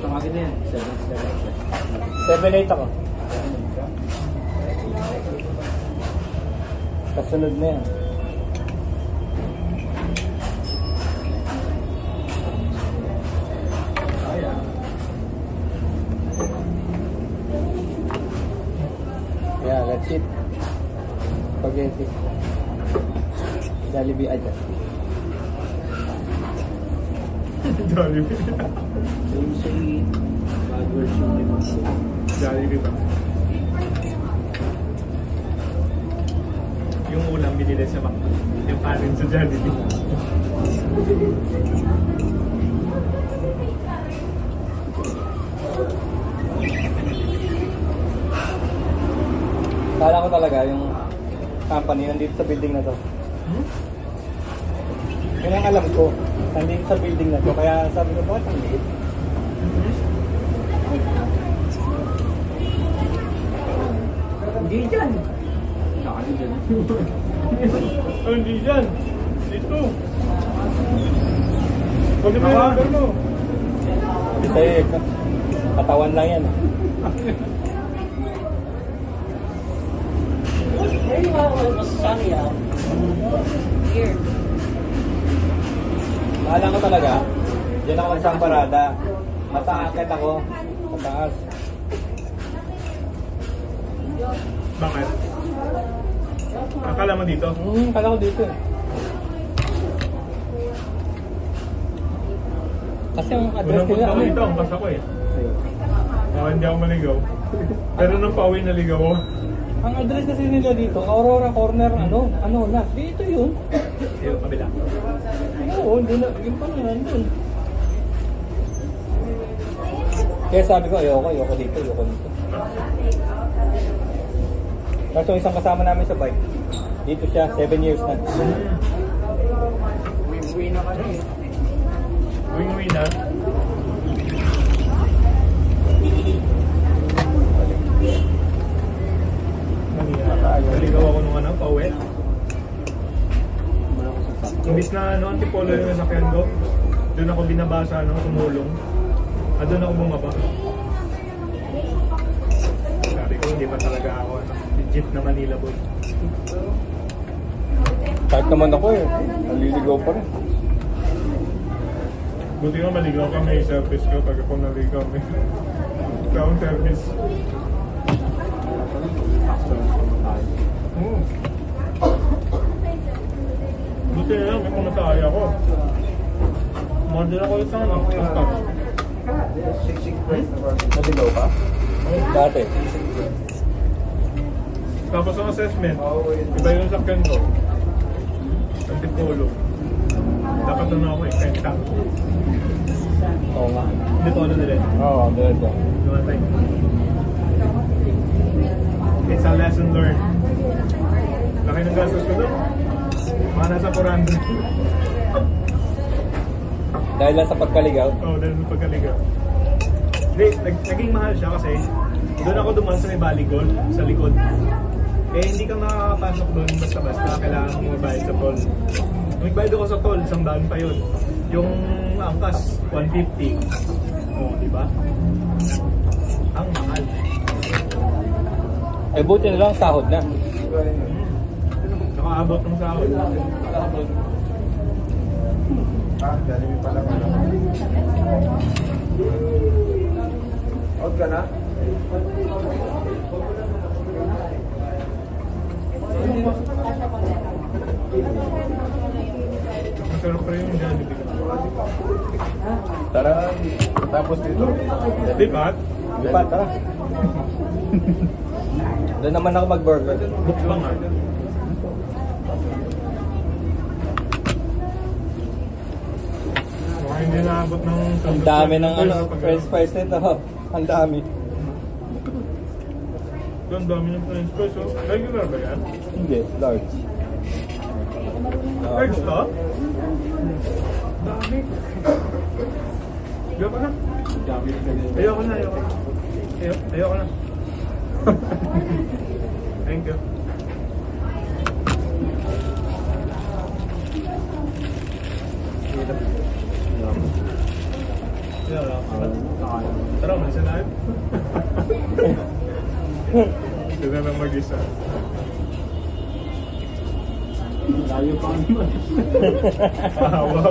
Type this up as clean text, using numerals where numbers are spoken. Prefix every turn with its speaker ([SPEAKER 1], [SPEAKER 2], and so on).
[SPEAKER 1] Tumagin na yan.
[SPEAKER 2] 7-8 ako. Kasunod na yan. Yeah, that's it. Spaghetti. Jollibee aja.
[SPEAKER 3] Jollibee.
[SPEAKER 1] Yung sweet. Bad version din.
[SPEAKER 3] Jollibee ba? Yung ulam binili sa Macdo. Yung kanin sa Jollibee.
[SPEAKER 2] Kala ko talaga yung company nandito sa building na to. Yun ang alam ko. Nandito sa building na to. Kaya sabi ko, bakit ang liit?
[SPEAKER 1] Hindi dyan. Nakali dyan.
[SPEAKER 3] Oh, hindi dyan. Dito. Pwede mo yung number mo.
[SPEAKER 2] Hindi sa'yo, katawan lang yan.
[SPEAKER 4] Very well, it was sunny out. Here.
[SPEAKER 2] Alam ko talaga, dyan ako magsang parada. Mataakit ako. Mataas.
[SPEAKER 3] Bakit? Akala mo dito?
[SPEAKER 2] Kala ko dito eh. Kasi ang address
[SPEAKER 3] Unang punta
[SPEAKER 2] nila,
[SPEAKER 3] ko dito, ang pas ako eh. Hindi ako maligaw. Pero nung pauwi naligaw ako.
[SPEAKER 2] ang address kasi nila dito, Aurora Corner, last. Dito yun.
[SPEAKER 3] Yung kabila.
[SPEAKER 2] Oo, hindi na, yung pa na nandun. Kaya sabi ko, ayoko dito. Tapos yung isang kasama namin sa bike, dito siya, 7 years na.
[SPEAKER 1] Uwi na ka na eh.
[SPEAKER 3] Uwi na. Naligaw ako nung pauwi. Imbis na antipolo yung nasakyan ko, doon ako binabasa, tumulong. Doon ako bumaba. Sabi ko, hindi pa talaga ako legit na Manila boy.
[SPEAKER 2] Kahit naman ako eh, naliligaw pa rin.
[SPEAKER 3] Buti nga maligaw ka, may service ka. Pag ako naligaw, may ground service. Buti na lang, may pumatay ako. Model ako yung sana.
[SPEAKER 2] Naligaw ka? Dati.
[SPEAKER 3] Tapos ang assessment, iba yung sakyan ko. Antipolo. Dapat na ako kenta.
[SPEAKER 2] Oo nga.
[SPEAKER 3] Dito ano nila?
[SPEAKER 2] Oo, dito.
[SPEAKER 3] Dumatay. It's a lesson learned. Laki ng gastos ko doon. Mga nasa 400.
[SPEAKER 2] Dahil lang sa pagkaligaw?
[SPEAKER 3] Oo, dahil sa pagkaligaw. Hindi, naging mahal siya kasi doon ako dumaan sa may Valley Gold, sa likod. Eh, hindi ka makakapasok doon basta-basta. Kailangan mo mabayad sa toll. Magbayad ako sa toll, 100 pa yun. Yung angkas, 150. Oo, diba? Ang mahal.
[SPEAKER 2] Eh, buti na lang sahod na.
[SPEAKER 3] Nakaabot ng sahod.
[SPEAKER 1] Jollibee pala ka na. Out ka na?
[SPEAKER 3] Masarap pa rin yung Jollibee.
[SPEAKER 2] Tara. Tapos dito.
[SPEAKER 3] Lipat?
[SPEAKER 2] Lipat, tara. Doon naman ako mag-burger.
[SPEAKER 3] Book lang ah. Baka hindi naabot ng...
[SPEAKER 2] Ang dami ng french fries nito. Ang dami.
[SPEAKER 3] Ang dami ng french fries oh. Regular ba yan?
[SPEAKER 2] Hindi, large.
[SPEAKER 3] Large to? Dami. Ayoko na. Ayoko na. Ayoko na. Thank you. Tara, mansa na yun. Sila na mag-isa.
[SPEAKER 1] Layo pa naman.
[SPEAKER 3] Pahawa.